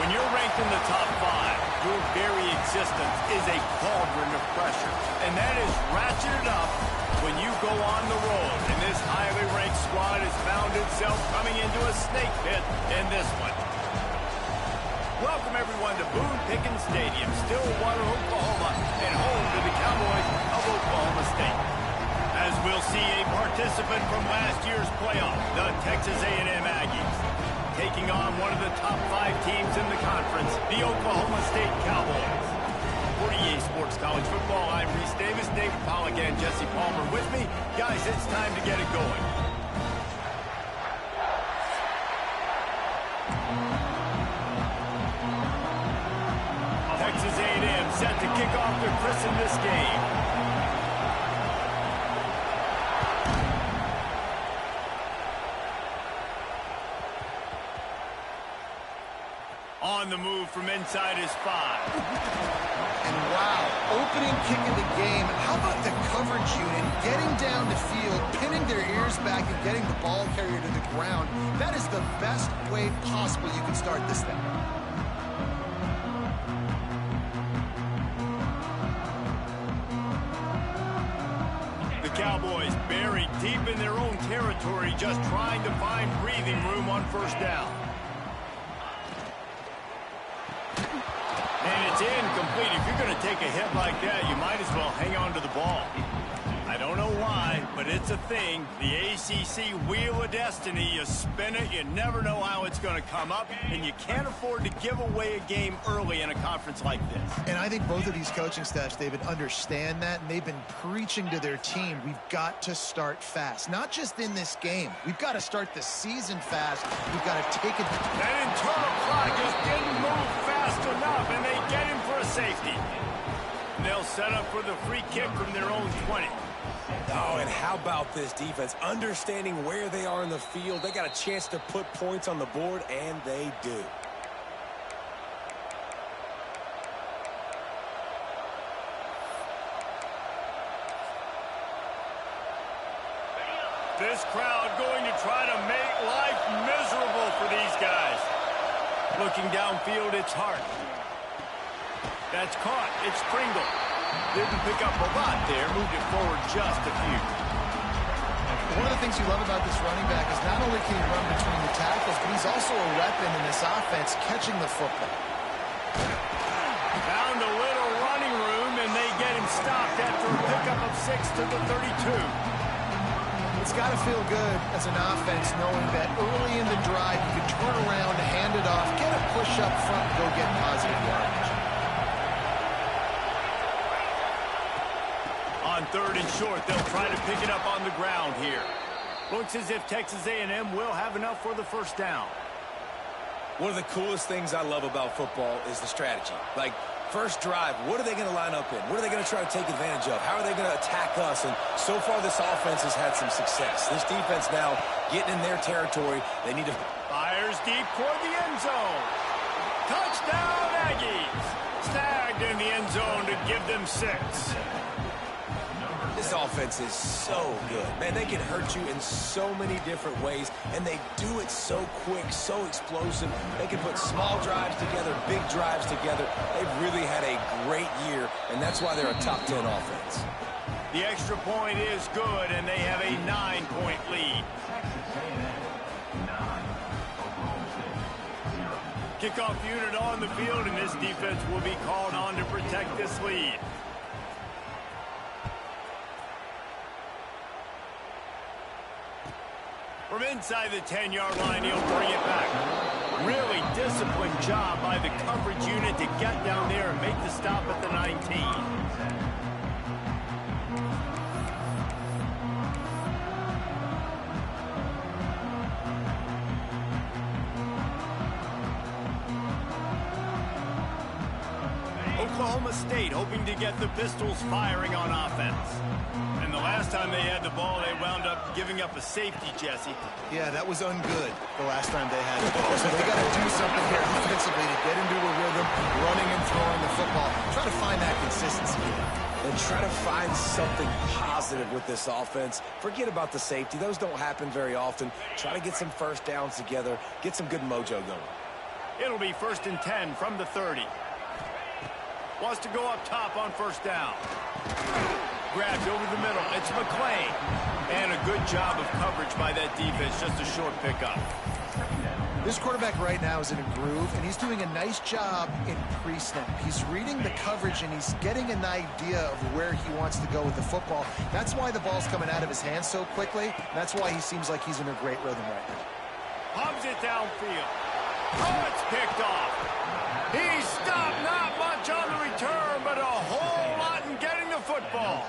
When you're ranked in the top 5, your very existence is a cauldron of pressure. And that is ratcheted up when you go on the road. And this highly ranked squad has found itself coming into a snake pit in this one. Welcome everyone to Boone Pickens Stadium, Stillwater, Oklahoma, and home to the Cowboys of Oklahoma State. As we'll see a participant from last year's playoff, the Texas A&M Aggies, taking on one of the top 5 teams in the conference, the Oklahoma State Cowboys. For EA Sports College Football, I'm Reese Davis, David Pollack, and Jesse Palmer with me. Guys, it's time to get it going. Texas A&M set to kick off to christen this game. On the move from inside his 5. And wow, opening kick of the game. How about the coverage unit getting down the field, pinning their ears back and getting the ball carrier to the ground? That is the best way possible you can start this thing. The Cowboys buried deep in their own territory, just trying to find breathing room on first down. And it's incomplete. If you're going to take a hit like that, you might as well hang on to the ball. I don't know why, but it's a thing. The ACC Wheel of Destiny, you spin it, you never know how it's going to come up, and you can't afford to give away a game early in a conference like this. And I think both of these coaching staffs, David, understand that, and they've been preaching to their team, we've got to start fast. Not just in this game. We've got to start the season fast. We've got to take it. That internal clock just didn't move fast enough, and they get him for a safety. And they'll set up for the free kick from their own 20. Oh, and how about this defense? Understanding where they are in the field. They got a chance to put points on the board, and they do. This crowd going to try to make life miserable for these guys. Looking downfield, it's Hart. That's caught. It's Pringle. Didn't pick up a lot there. Moved it forward just a few. One of the things you love about this running back is not only can he run between the tackles, but he's also a weapon in this offense catching the football. Found a little running room, and they get him stopped after a pickup of 6 to the 32. It's got to feel good as an offense knowing that early in the drive you can turn around, hand it off, get a push up front, and go get positive yardage. On 3rd and short, they'll try to pick it up on the ground here. Looks as if Texas A&M will have enough for the first down. One of the coolest things I love about football is the strategy. Like, first drive, what are they going to line up in? What are they going to try to take advantage of? How are they going to attack us? And so far, this offense has had some success. This defense now getting in their territory. They need to... Fires deep toward the end zone. Touchdown, Aggies. Snagged in the end zone to give them 6. This offense is so good. Man, they can hurt you in so many different ways, and they do it so quick, so explosive. They can put small drives together, big drives together. They've really had a great year, and that's why they're a top 10 offense. The extra point is good, and they have a 9-point lead. Kickoff unit on the field, and this defense will be called on to protect this lead. From inside the 10-yard line, he'll bring it back. Really disciplined job by the coverage unit to get down there and make the stop at the 19. Oklahoma State hoping to get the Pistols firing on offense. And the last time they had the ball, they wound up giving up a safety, Jesse. Yeah, that was ungood the last time they had the ball. So they got to do something here offensively to get into a rhythm, running and throwing the football. Try to find that consistency. And try to find something positive with this offense. Forget about the safety. Those don't happen very often. Try to get some first downs together. Get some good mojo going. It'll be 1st and 10 from the 30. Wants to go up top on 1st down. Grabbed over the middle. It's McClain. And a good job of coverage by that defense. Just a short pickup. This quarterback right now is in a groove, and he's doing a nice job in pre-snap. He's reading the coverage, and he's getting an idea of where he wants to go with the football. That's why the ball's coming out of his hands so quickly. That's why he seems like he's in a great rhythm right now. Pumps it downfield. Oh, it's picked off. He stopped, not much on the return, but a whole lot in getting the football.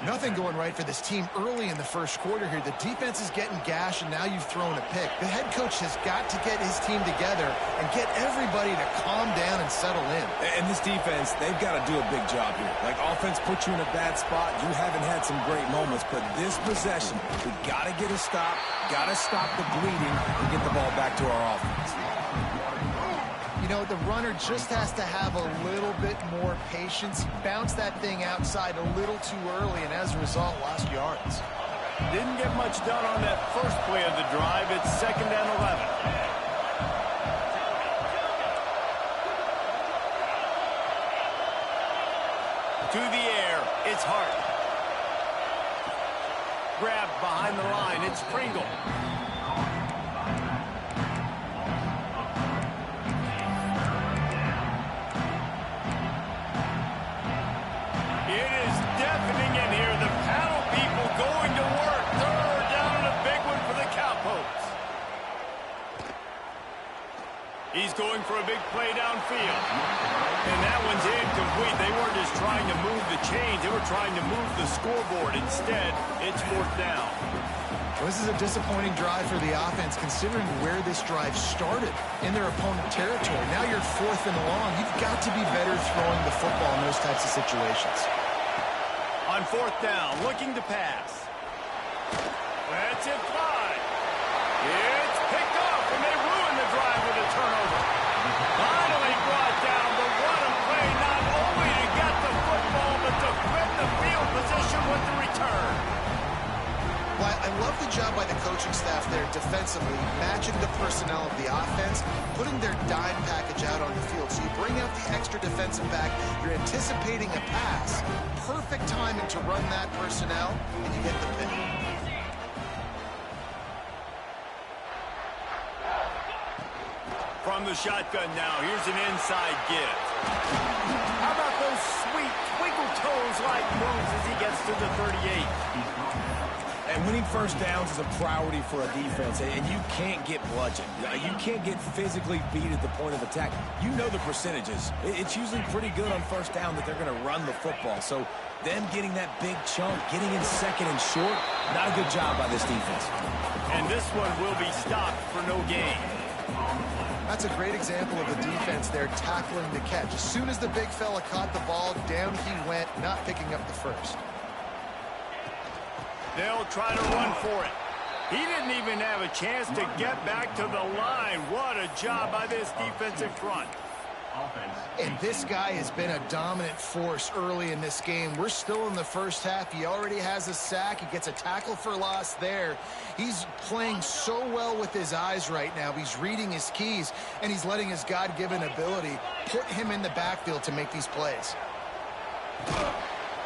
Nothing going right for this team early in the first quarter here. The defense is getting gashed, and now you've thrown a pick. The head coach has got to get his team together and get everybody to calm down and settle in. And this defense, they've got to do a big job here. Like, offense puts you in a bad spot. You haven't had some great moments, but this possession, we got to get a stop, got to stop the bleeding, and get the ball back to our offense. You know, the runner just has to have a little bit more patience. Bounce that thing outside a little too early, and as a result, lost yards. Didn't get much done on that first play of the drive. It's 2nd and 11. To the air, it's Hart. Grabbed behind the line, it's Pringle. He's going for a big play downfield. And that one's incomplete. They weren't just trying to move the chains. They were trying to move the scoreboard. Instead, it's 4th down. Well, this is a disappointing drive for the offense, considering where this drive started in their opponent territory. Now you're 4th and long. You've got to be better throwing the football in those types of situations. On 4th down, looking to pass. That's it, fly. It's picked off, and they ruin the drive with a turnover. Finally brought down, but what a play, not only to get the football, but to flip the field position with the return. Well, I love the job by the coaching staff there defensively, matching the personnel of the offense, putting their dime package out on the field. So you bring out the extra defensive back, you're anticipating a pass. Perfect timing to run that personnel, and you get the pick. From the shotgun now, here's an inside give. How about those sweet twinkle toes-like moves as he gets to the 38? And winning 1st downs is a priority for a defense, and you can't get bludgeoned. You can't get physically beat at the point of attack. You know the percentages. It's usually pretty good on 1st down that they're going to run the football. So them getting that big chunk, getting in 2nd and short, not a good job by this defense. And this one will be stopped for no gain. That's a great example of the defense there tackling the catch. As soon as the big fella caught the ball, down he went, not picking up the first. They'll try to run for it. He didn't even have a chance to get back to the line. What a job by this defensive front. And this guy has been a dominant force early in this game. We're still in the first half. He already has a sack. He gets a tackle for loss there. He's playing so well with his eyes right now. He's reading his keys, and he's letting his God-given ability put him in the backfield to make these plays.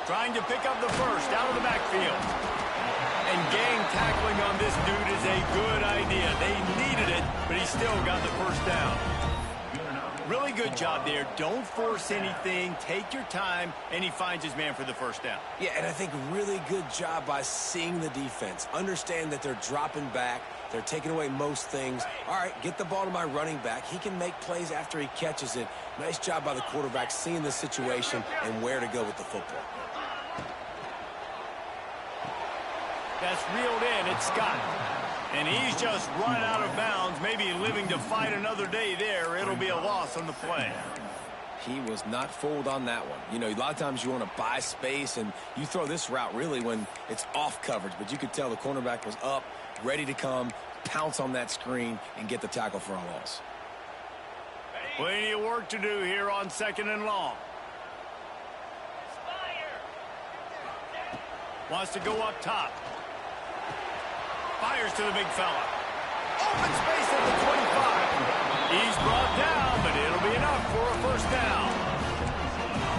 Trying to pick up the first out of the backfield. And gang tackling on this dude is a good idea. They needed it, but he still got the 1st down. Really good job there. Don't force anything. Take your time, and he finds his man for the 1st down. Yeah, and I think really good job by seeing the defense. Understand that they're dropping back. They're taking away most things. All right, get the ball to my running back. He can make plays after he catches it. Nice job by the quarterback seeing the situation and where to go with the football. That's reeled in. It's Scott. And he's just run out of bounds, maybe living to fight another day there. It'll be a loss on the play. He was not fooled on that one. You know, a lot of times you want to buy space, and you throw this route really when it's off coverage. But you could tell the cornerback was up, ready to come, pounce on that screen, and get the tackle for a loss. Plenty of work to do here on 2nd and long. Wants to go up top. Fires to the big fella. Open space at the 25. He's brought down, but it'll be enough for a first down.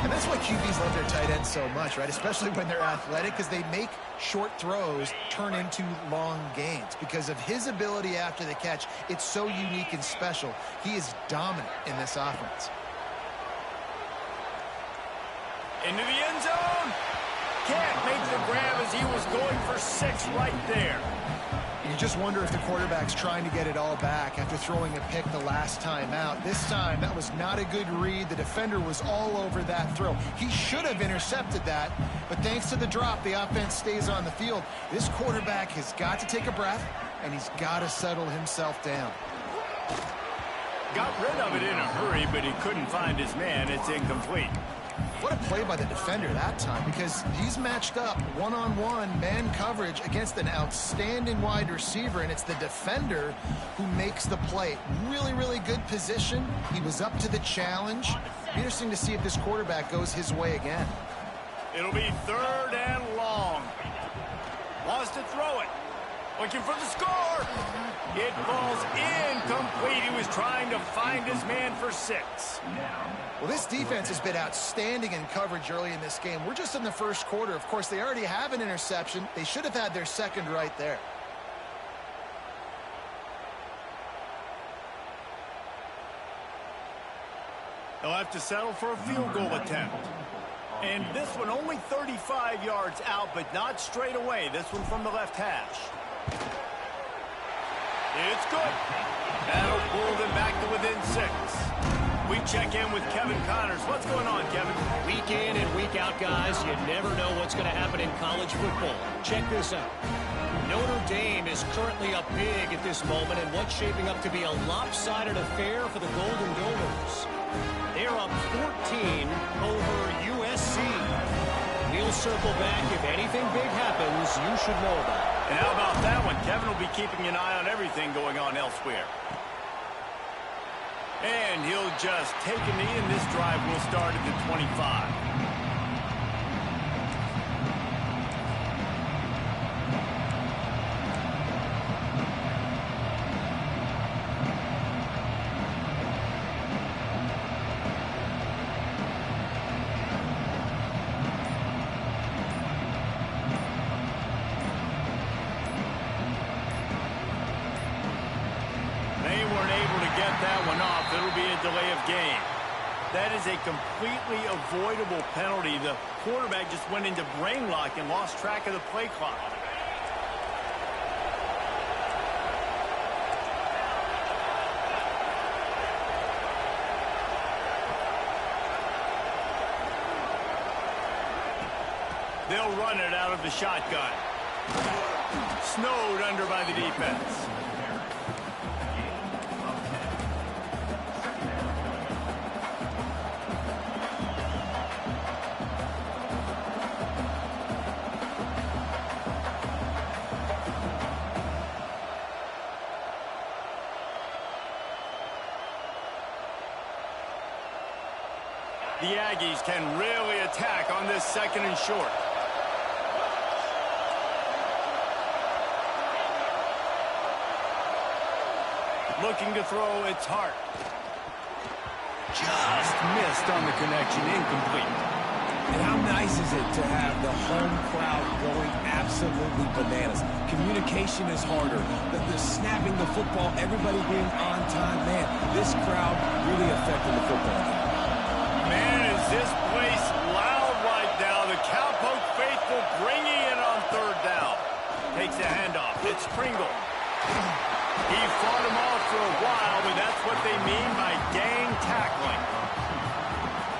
And that's why QBs love their tight ends so much, right? Especially when they're athletic, because they make short throws turn into long gains. Because of his ability after the catch, it's so unique and special. He is dominant in this offense. Into the end zone. Can't make the grab as he was going for 6 right there. You just wonder if the quarterback's trying to get it all back after throwing a pick the last time out. This time, that was not a good read. The defender was all over that throw. He should have intercepted that, but thanks to the drop, the offense stays on the field. This quarterback has got to take a breath, and he's got to settle himself down. Got rid of it in a hurry, but he couldn't find his man. It's incomplete. What a play by the defender that time, because he's matched up one-on-one man coverage against an outstanding wide receiver, and it's the defender who makes the play. Really, really good position. He was up to the challenge. Interesting to see if this quarterback goes his way again. It'll be 3rd and long. Wants to throw it. Looking for the score. It falls incomplete. He was trying to find his man for 6. Well, this defense has been outstanding in coverage early in this game. We're just in the first quarter. Of course, they already have an interception. They should have had their second right there. They'll have to settle for a field goal attempt. And this one only 35 yards out, but not straight away. This one from the left hash. It's good. That'll pull them back to within 6. We check in with Kevin Connors. What's going on, Kevin? Week in and week out, guys, you never know what's going to happen in college football. Check this out. Notre Dame is currently up big at this moment in what's shaping up to be a lopsided affair for the Golden Domers. They're up 14 over USC. We'll circle back. If anything big happens, you should know about it. And how about that one? Kevin will be keeping an eye on everything going on elsewhere. And he'll just take a knee, and this drive will start at the 25. Delay of game. That is a completely avoidable penalty. The quarterback just went into brain lock and lost track of the play clock. They'll run it out of the shotgun. Snowed under by the defense. The Aggies can really attack on this 2nd and short. Looking to throw, it's Hart. Just missed on the connection, incomplete. And how nice is it to have the home crowd going absolutely bananas? Communication is harder. The snapping the football, everybody being on time. Man, this crowd really affected the football game. Man, is this place loud right now. The Cowpoke faithful bringing it on 3rd down. Takes a handoff. It's Pringle. He fought him off for a while, but that's what they mean by gang tackling.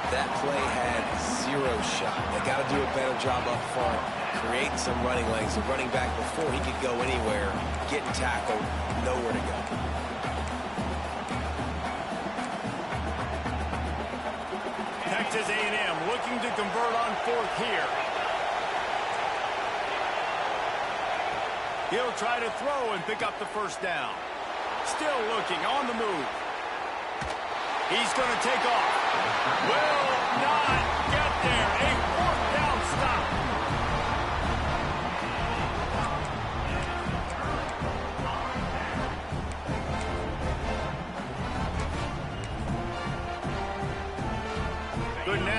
That play had 0 shot. They got to do a better job up front, create some running lanes. The running back, before he could go anywhere, getting tackled, nowhere to go. Texas A&M looking to convert on 4th here. He'll try to throw and pick up the first down. Still looking on the move. He's going to take off. Will not get there. A 4th down stop.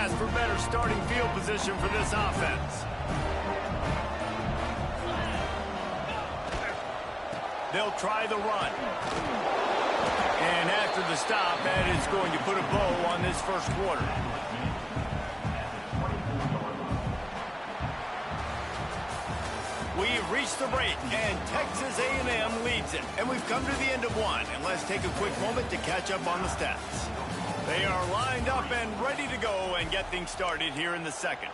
pass for better starting field position for this offense. They'll try the run. And after the stop, that is going to put a bow on this first quarter. We've reached the break, and Texas A&M leads it. And we've come to the end of one. And let's take a quick moment to catch up on the stats. They are lined up and ready to go and get things started here in the second.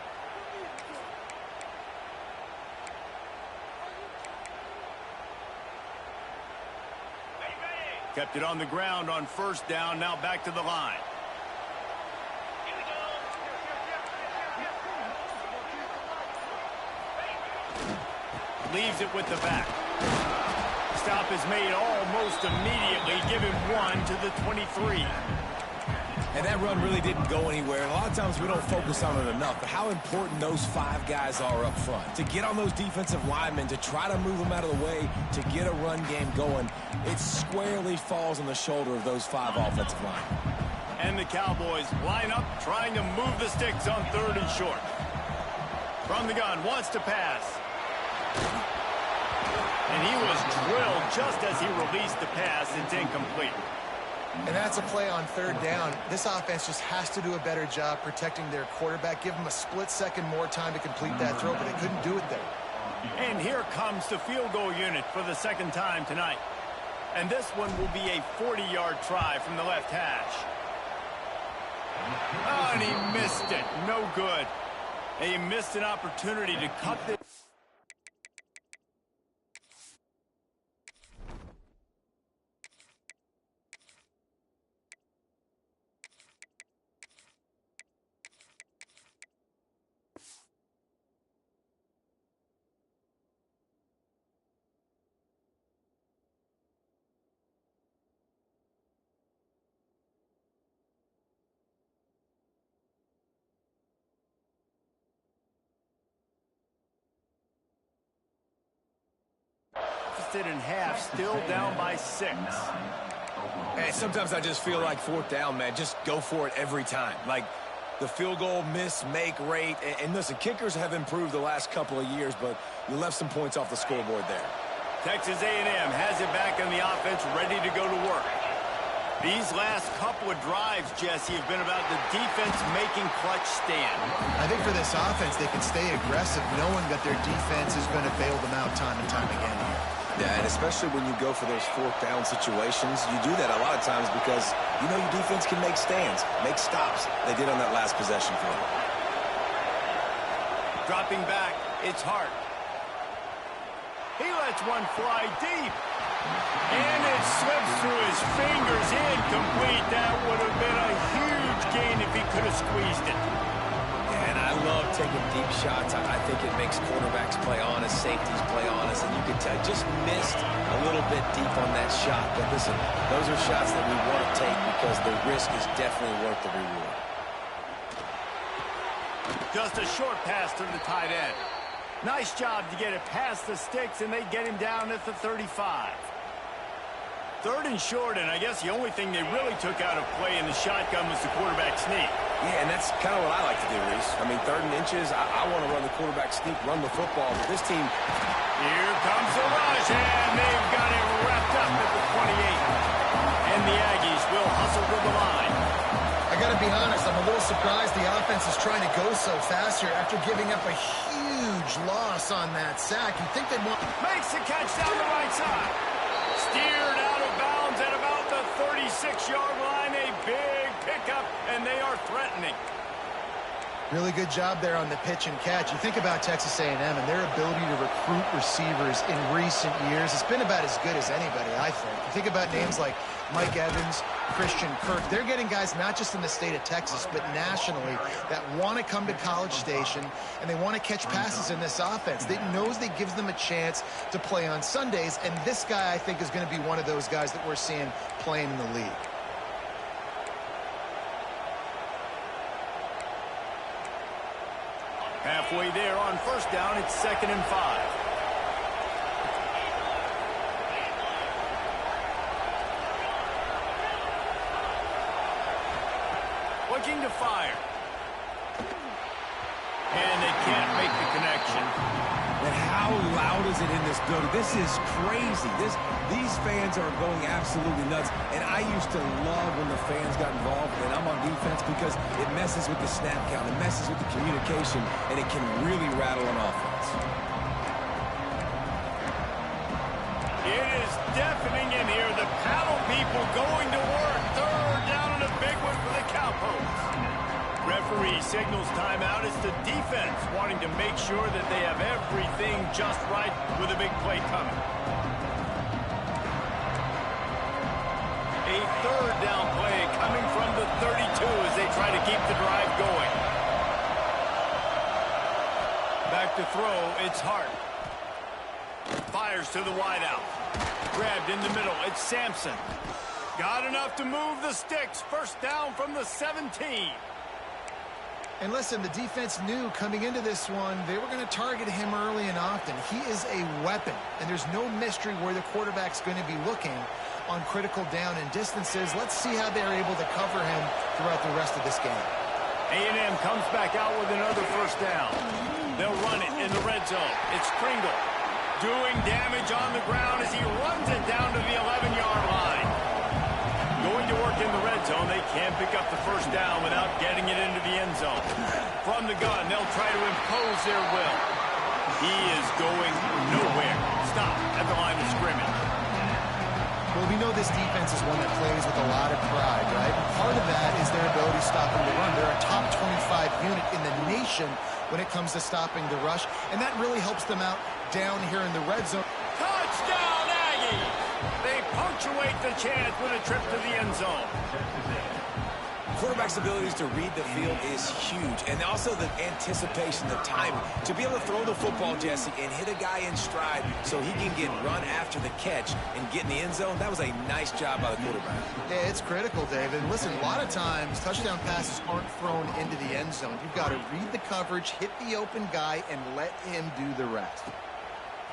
Kept it on the ground on first down. Now back to the line. Leaves it with the back. Stop is made almost immediately. Give him one to the 23. And that run really didn't go anywhere. And a lot of times we don't focus on it enough, but how important those 5 guys are up front. To get on those defensive linemen, to try to move them out of the way, to get a run game going, it squarely falls on the shoulder of those 5 offensive linemen. And the Cowboys line up, trying to move the sticks on 3rd and short. From the gun, wants to pass. And he was drilled just as he released the pass. It's incomplete. And that's a play on 3rd down. This offense just has to do a better job protecting their quarterback. Give him a split second more time to complete that throw, but they couldn't do it there. And here comes the field goal unit for the second time tonight. And this one will be a 40-yard try from the left hash. Oh, and he missed it. No good. He missed an opportunity to cut this. In half, still down by 6. Hey, sometimes I just feel like 4th down, man. Just go for it every time. Like the field goal miss, make rate. And listen, kickers have improved the last couple of years, but you left some points off the scoreboard there. Texas A&M has it back on the offense, ready to go to work. These last couple of drives, Jesse, have been about the defense making clutch stand. I think for this offense, they can stay aggressive knowing that their defense is going to bail them out time and time again here. Yeah, and especially when you go for those 4th down situations, you do that a lot of times because you know your defense can make stands, make stops. They did on that last possession for them. Dropping back, it's Hart. He lets one fly deep. And it slips through his fingers, incomplete. That would have been a huge gain if he could have squeezed it. And I love taking deep shots. I think it makes quarterbacks play honest, safeties play honest, and you can tell just missed a little bit deep on that shot. But listen, those are shots that we want to take because the risk is definitely worth the reward. Just a short pass to the tight end. Nice job to get it past the sticks, and they get him down at the 35. 3rd and short, and I guess the only thing they really took out of play in the shotgun was the quarterback sneak. Yeah, and that's kind of what I like to do, Reese. I mean, 3rd and inches, I want to run the quarterback sneak, run the football. But this team... Here comes the rush, and they've got it wrapped up at the 28. And the Aggies will hustle to the line. I got to be honest, I'm a little surprised the offense is trying to go so fast here after giving up a huge loss on that sack. You'd think they'd want... Makes the catch down the right side. Steered out of bounds at about the 36-yard line. A big pickup, and they are threatening. Really good job there on the pitch and catch. You think about Texas A&M and their ability to recruit receivers in recent years. It's been about as good as anybody, I think. You think about names like Mike Evans, Christian Kirk. They're getting guys not just in the state of Texas, but nationally that want to come to College Station and they want to catch passes in this offense. They knows that gives them a chance to play on Sundays, and this guy, I think, is going to be one of those guys that we're seeing playing in the league. Halfway there on first down, it's 2nd and 5. Looking to fire. And they can't make the connection. And how loud is it in this building? This is crazy. These fans are going absolutely nuts. And I used to love when the fans got involved, and I'm on defense, because it messes with the snap count, it messes with the communication, and it can really rattle an offense. It is deafening in here. The paddle people going to work. Third down and a big one for the Cowboys. Referee signals timeout. It's the defense wanting to make sure that they have everything just right with a big play coming. A third down play coming from the 32 as they try to keep the drive going. Back to throw. It's Hart. Fires to the wideout. Grabbed in the middle. It's Sampson. Got enough to move the sticks. First down from the 17. And listen, the defense knew coming into this one, they were going to target him early and often. He is a weapon, and there's no mystery where the quarterback's going to be looking on critical down and distances. Let's see how they're able to cover him throughout the rest of this game. A&M comes back out with another first down. They'll run it in the red zone. It's Pringle doing damage on the ground as he runs it down to the 11-yard line. Going to work in the red zone. They can't pick up the first down without getting it into the end zone. From the gun, they'll try to impose their will. He is going nowhere. Stop at the line of scrimmage. Well, we know this defense is one that plays with a lot of pride, right? Part of that is their ability stopping the run. They're a top 25 unit in the nation when it comes to stopping the rush, and that really helps them out down here in the red zone. Touchdown, Aggies! They punctuate the chance with a trip to the end zone. Quarterback's abilities to read the field is huge, and also the anticipation, the timing. To be able to throw the football, Jesse, and hit a guy in stride so he can get run after the catch and get in the end zone, that was a nice job by the quarterback. Yeah, it's critical, David. Listen, a lot of times touchdown passes aren't thrown into the end zone. You've got to read the coverage, hit the open guy, and let him do the rest.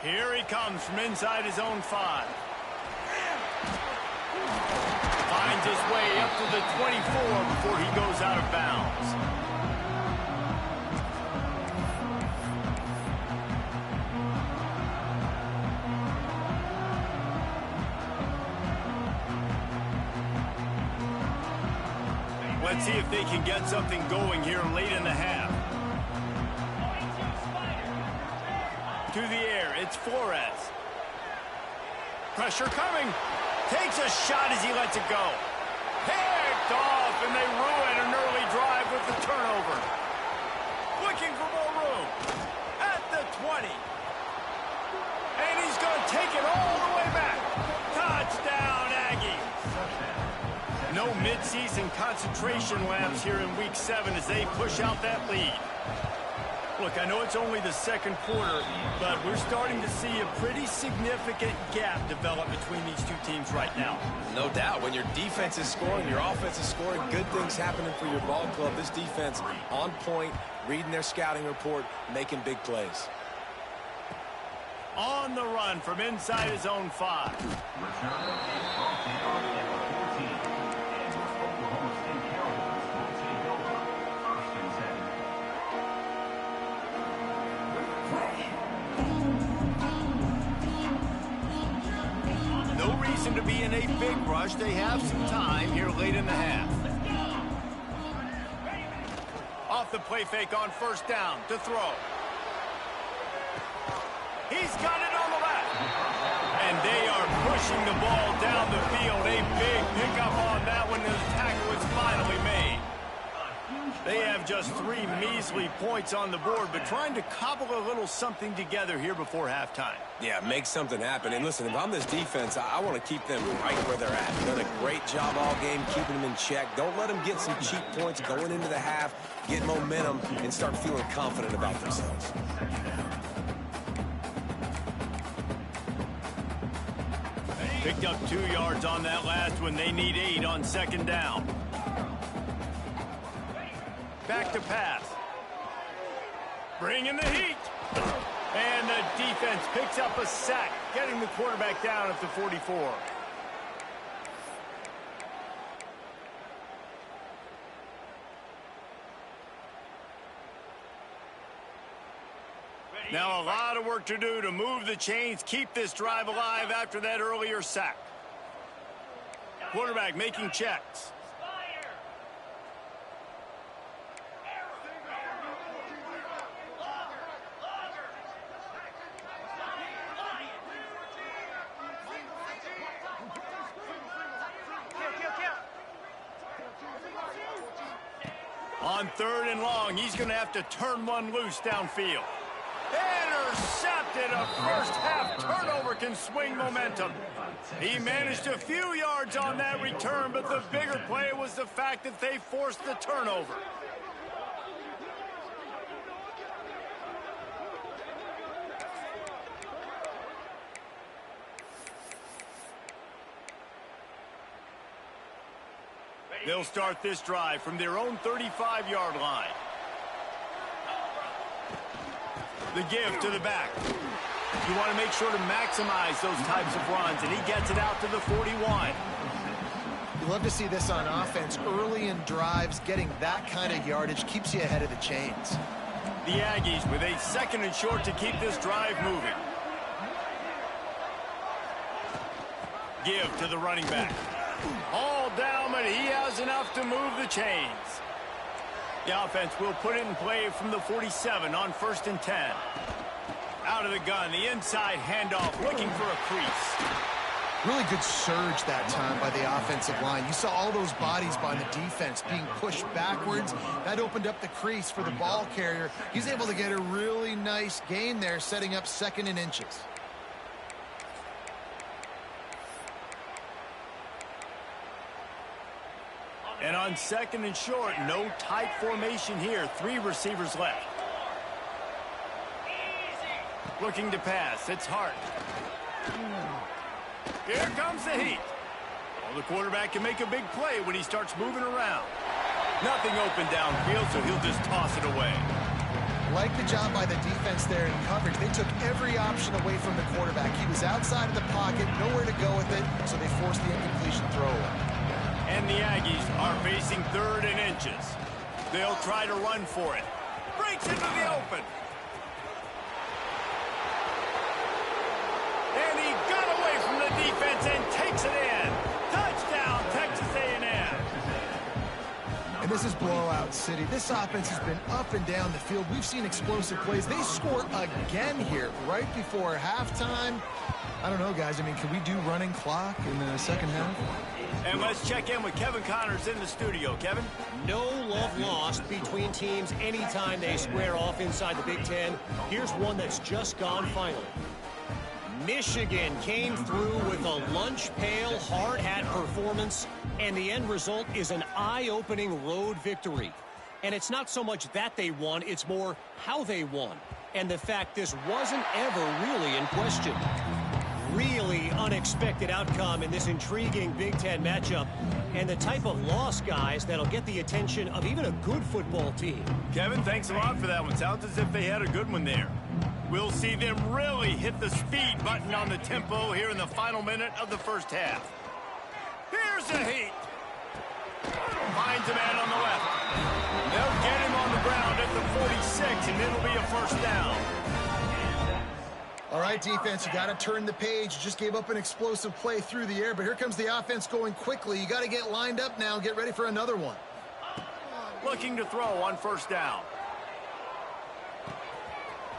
Here he comes from inside his own 5. Finds his way up to the 24 before he goes out of bounds. Let's see if they can get something going here late in the half. To the air, it's Flores. Pressure coming. Takes a shot as he lets it go. Picked off, and they ruin an early drive with the turnover. Looking for more room. At the 20. And he's going to take it all the way back. Touchdown, Aggies. No midseason concentration labs here in Week 7 as they push out that lead. Look, I know it's only the second quarter, but we're starting to see a pretty significant gap develop between these two teams right now. No doubt. When your defense is scoring, your offense is scoring, good things happening for your ball club. This defense on point, reading their scouting report, making big plays. On the run from inside his own 5. No reason to be in a big rush. They have some time here late in the half. Off the play fake on first down to throw. He's got it on the left. And they are pushing the ball down the field. A big pickup on that one. The tackle was finally made. They have just 3 measly points on the board, but trying to cobble a little something together here before halftime. Yeah, make something happen. And listen, if I'm this defense, I want to keep them right where they're at. They've done a great job all game keeping them in check. Don't let them get some cheap points going into the half, get momentum, and start feeling confident about themselves. Picked up 2 yards on that last one. They need 8 on second down. Back to pass. Bringing the heat. And the defense picks up a sack, getting the quarterback down at the 44. Now a lot of work to do to move the chains, keep this drive alive after that earlier sack. Quarterback making checks. On 3rd and long, he's going to have to turn one loose downfield. Intercepted. A first-half turnover can swing momentum. He managed a few yards on that return, but the bigger play was the fact that they forced the turnover. They'll start this drive from their own 35-yard line. The give to the back. You want to make sure to maximize those types of runs, and he gets it out to the 41. You love to see this on offense. Early in drives, getting that kind of yardage keeps you ahead of the chains. The Aggies with a 2nd and short to keep this drive moving. Give to the running back. All down, but he has enough to move the chains. The offense will put it in play from the 47 on 1st and 10. Out of the gun, the inside handoff, looking for a crease. Really good surge that time by the offensive line. You saw all those bodies by the defense being pushed backwards. That opened up the crease for the ball carrier. He's able to get a really nice gain there, setting up 2nd and inches. And on 2nd and short, no tight formation here. 3 receivers left. Looking to pass. It's Hart. Here comes the heat. Well, the quarterback can make a big play when he starts moving around. Nothing open downfield, so he'll just toss it away. Like the job by the defense there in coverage. They took every option away from the quarterback. He was outside of the pocket, nowhere to go with it, so they forced the incompletion throwaway. And the Aggies are facing 3rd and inches. They'll try to run for it. Breaks into the open. And he got away from the defense and takes it in. Touchdown, Texas A&M. And this is blowout city. This offense has been up and down the field. We've seen explosive plays. They score again here right before halftime. I don't know, guys. I mean, can we do running clock in the 2nd half? And let's check in with Kevin Connors in the studio. Kevin? No love lost between teams anytime they square off inside the Big Ten. Here's one that's just gone finally. Michigan came through with a lunch pail, hard hat performance, and the end result is an eye-opening road victory. And it's not so much that they won, it's more how they won. And the fact this wasn't ever really in question. Really unexpected outcome in this intriguing Big Ten matchup, and the type of loss, guys, that'll get the attention of even a good football team. Kevin, thanks a lot for that one. Sounds as if they had a good one there. We'll see them really hit the speed button on the tempo here in the final minute of the 1st half. Here's the heat. Finds a man on the left. They'll get him on the ground at the 46, and it'll be a 1st down. All right, defense, you got to turn the page. You just gave up an explosive play through the air, but here comes the offense going quickly. You got to get lined up now, get ready for another one. Looking to throw on 1st down.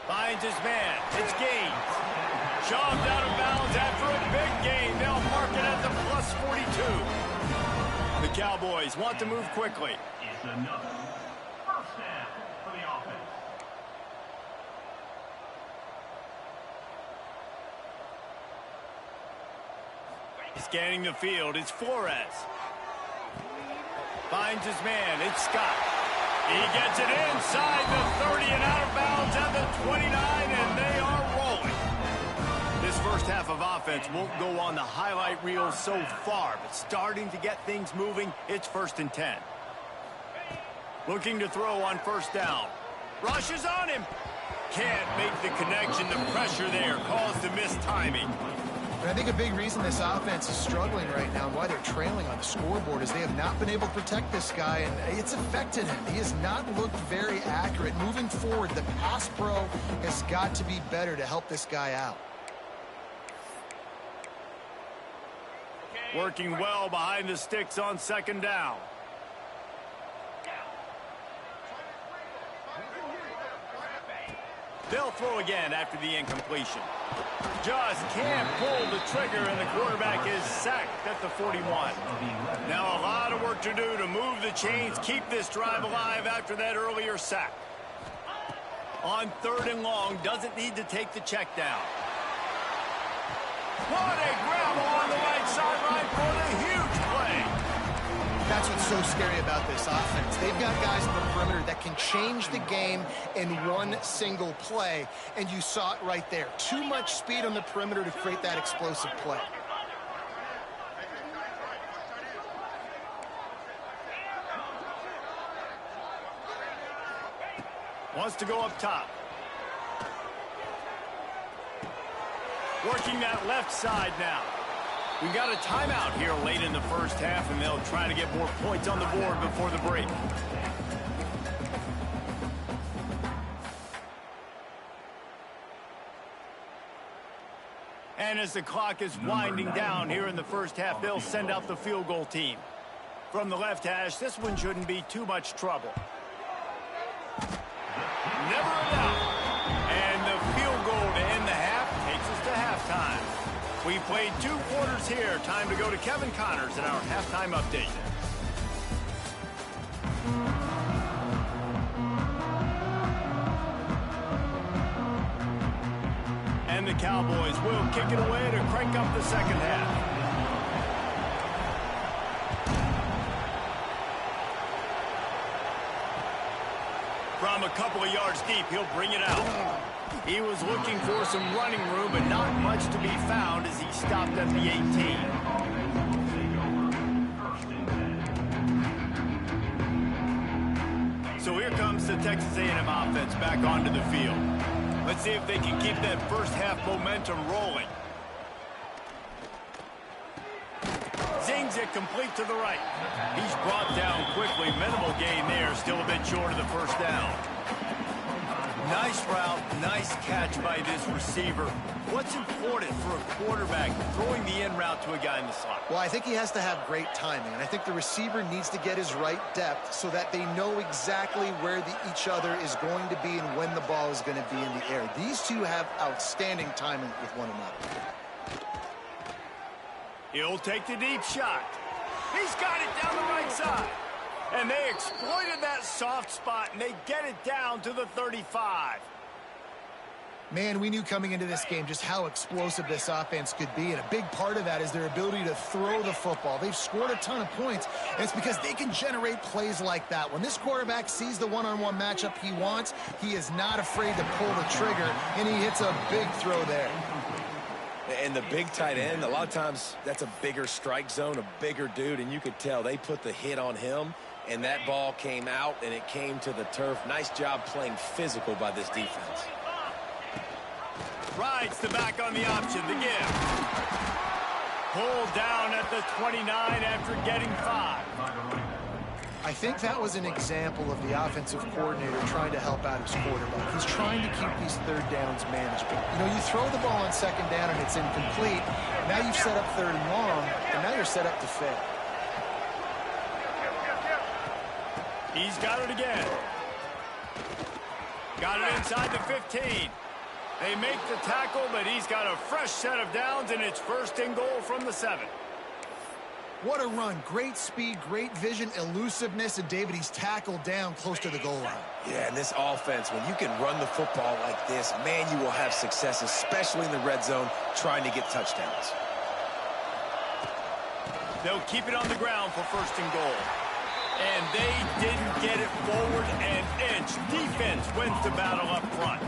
Finds his man. It's Gaines. Shoved out of bounds after a big gain. They'll mark it at the plus 42. The Cowboys want to move quickly. It's another 1st down for the offense. Scanning the field, it's Flores. Finds his man, it's Scott. He gets it inside the 30 and out of bounds at the 29, and they are rolling. This 1st half of offense won't go on the highlight reel so far, but starting to get things moving, it's 1st and 10. Looking to throw on 1st down. Rushes on him. Can't make the connection. The pressure there caused the missed timing. And I think a big reason this offense is struggling right now and why they're trailing on the scoreboard is they have not been able to protect this guy, and it's affected him. He has not looked very accurate. Moving forward, the pass pro has got to be better to help this guy out. Working well behind the sticks on second down. They'll throw again after the incompletion. Just can't pull the trigger, and the quarterback is sacked at the 41. Now a lot of work to do to move the chains, keep this drive alive after that earlier sack. On 3rd and long, doesn't need to take the check down. What a grab along the right sideline for the huge play. That's what's so scary about this offense. They've got guys in the perimeter that can change the game in one single play, and you saw it right there. Too much speed on the perimeter to create that explosive play. Wants to go up top. Working that left side now. We've got a timeout here late in the first half, and they'll try to get more points on the board before the break. And as the clock is winding down here in the first half, they'll send out the field goal team. From the left hash, this one shouldn't be too much trouble. Never enough. And the field goal to end the half takes us to halftime. We played 2 quarters here. Time to go to Kevin Connors in our halftime update. And the Cowboys will kick it away to crank up the second half. From a couple of yards deep, he'll bring it out. He was looking for some running room, but not much to be found as he stopped at the 18. So here comes the Texas A&M offense back onto the field. Let's see if they can keep that first half momentum rolling. Zings it complete to the right. He's brought down quickly. Minimal gain there. Still a bit short of the first down. Nice route. Nice catch by this receiver. What's important for a quarterback throwing the in route to a guy in the slot? Well, I think he has to have great timing, and I think the receiver needs to get his right depth so that they know exactly where each other is going to be and when the ball is going to be in the air. These two have outstanding timing with one another. He'll take the deep shot. He's got it down the right side. And they exploited that soft spot, and they get it down to the 35. Man, we knew coming into this game just how explosive this offense could be, and a big part of that is their ability to throw the football. They've scored a ton of points, and it's because they can generate plays like that. When this quarterback sees the one-on-one matchup he wants, he is not afraid to pull the trigger, and he hits a big throw there. And the big tight end, a lot of times that's a bigger strike zone, a bigger dude, and you could tell they put the hit on him, and that ball came out, and it came to the turf. Nice job playing physical by this defense. Rides the back on the option, the give. Pulled down at the 29 after getting 5. I think that was an example of the offensive coordinator trying to help out his quarterback. He's trying to keep these third downs manageable. You know, you throw the ball on second down and it's incomplete. Now you've set up 3rd and long, and now you're set up to fail. He's got it again. Got it inside the 15. They make the tackle, but he's got a fresh set of downs, and it's 1st and goal from the 7. What a run. Great speed, great vision, elusiveness, and David, he's tackled down close to the goal line. Yeah, and this offense, when you can run the football like this, man, you will have success, especially in the red zone, trying to get touchdowns. They'll keep it on the ground for 1st and goal. And they didn't get it forward an inch. Defense wins the battle up front.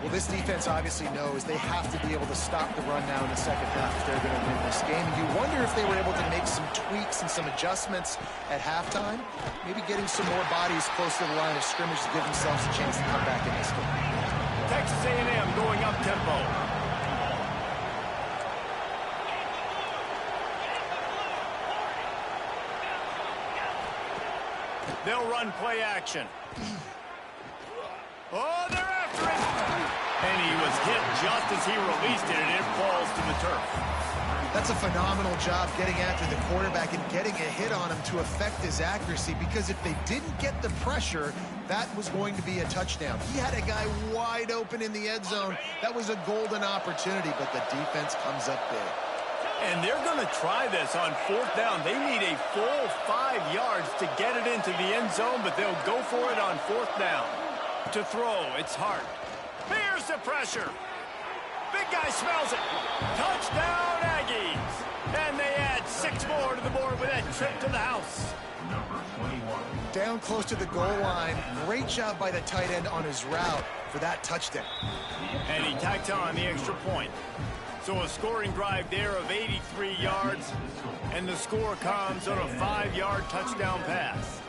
Well, this defense obviously knows they have to be able to stop the run now in the second half if they're going to win this game. And you wonder if they were able to make some tweaks and some adjustments at halftime, maybe getting some more bodies close to the line of scrimmage to give themselves a chance to come back in this game. Texas A&M going up tempo. They'll run play action. Oh, they're after it. And he was hit just as he released it, and it falls to the turf. That's a phenomenal job getting after the quarterback and getting a hit on him to affect his accuracy, because if they didn't get the pressure, that was going to be a touchdown. He had a guy wide open in the end zone. That was a golden opportunity, but the defense comes up big. And they're going to try this on 4th down. They need a full 5 yards to get it into the end zone, but they'll go for it on 4th down. To throw, it's Hart. Here's the pressure. Big guy smells it. Touchdown, Aggies. And they add 6 more to the board with that trip to the house. Number 21. Down close to the goal line. Great job by the tight end on his route for that touchdown. And he tacked on the extra point. So a scoring drive there of 83 yards. And the score comes on a 5-yard touchdown pass.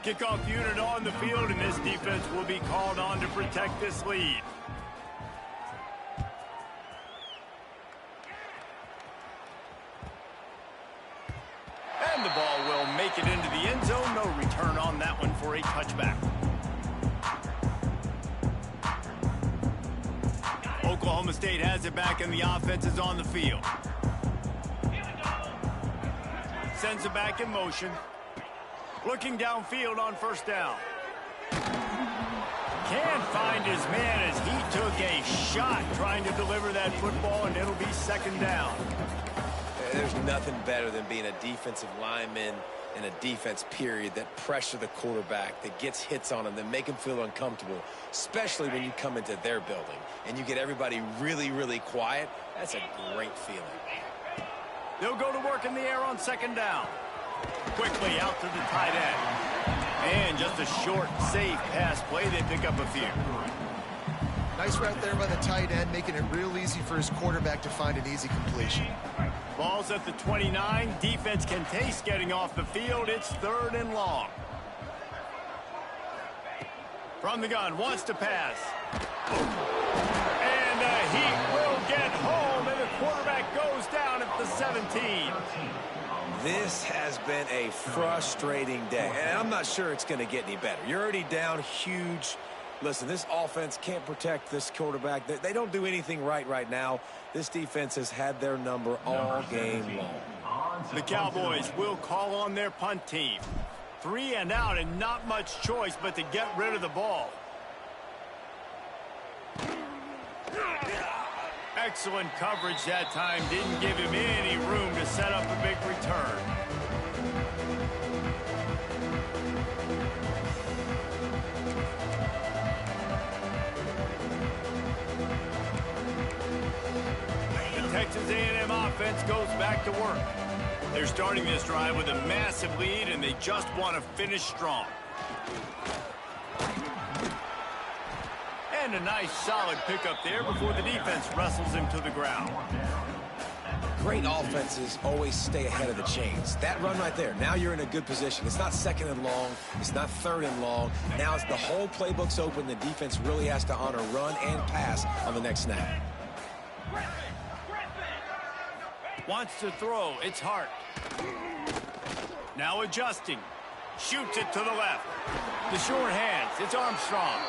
Kickoff unit on the field, and this defense will be called on to protect this lead. And the ball will make it into the end zone. No return on that one for a touchback. Oklahoma State has it back, and the offense is on the field. Sends it back in motion. Looking downfield on 1st down. Can't find his man as he took a shot trying to deliver that football, and it'll be 2nd down. There's nothing better than being a defensive lineman in a defense period that pressure the quarterback, that gets hits on him, that make him feel uncomfortable, especially when you come into their building and you get everybody really, really quiet. That's a great feeling. They'll go to work in the air on 2nd down. Quickly out to the tight end. And just a short, safe pass play. They pick up a few. Nice route there by the tight end, making it real easy for his quarterback to find an easy completion. Ball's at the 29. Defense can taste getting off the field. It's 3rd and long. From the gun, wants to pass. And he will get home, and the quarterback goes down at the 17. This has been a frustrating day, and I'm not sure it's going to get any better. You're already down huge. Listen, this offense can't protect this quarterback. They don't do anything right now. This defense has had their number all game long. The Cowboys will call on their punt team. 3 and out, and not much choice but to get rid of the ball. Excellent coverage that time. Didn't give him any room to set up a big return. The Texas A&M offense goes back to work. They're starting this drive with a massive lead, and they just want to finish strong. And a nice solid pickup there before the defense wrestles him to the ground. Great offenses always stay ahead of the chains. That run right there, now you're in a good position. It's not 2nd and long. It's not 3rd and long. Now it's the whole playbook's open. The defense really has to honor run and pass on the next snap. Wants to throw. It's Hart. Now adjusting. Shoots it to the left. The short hands. It's Armstrong.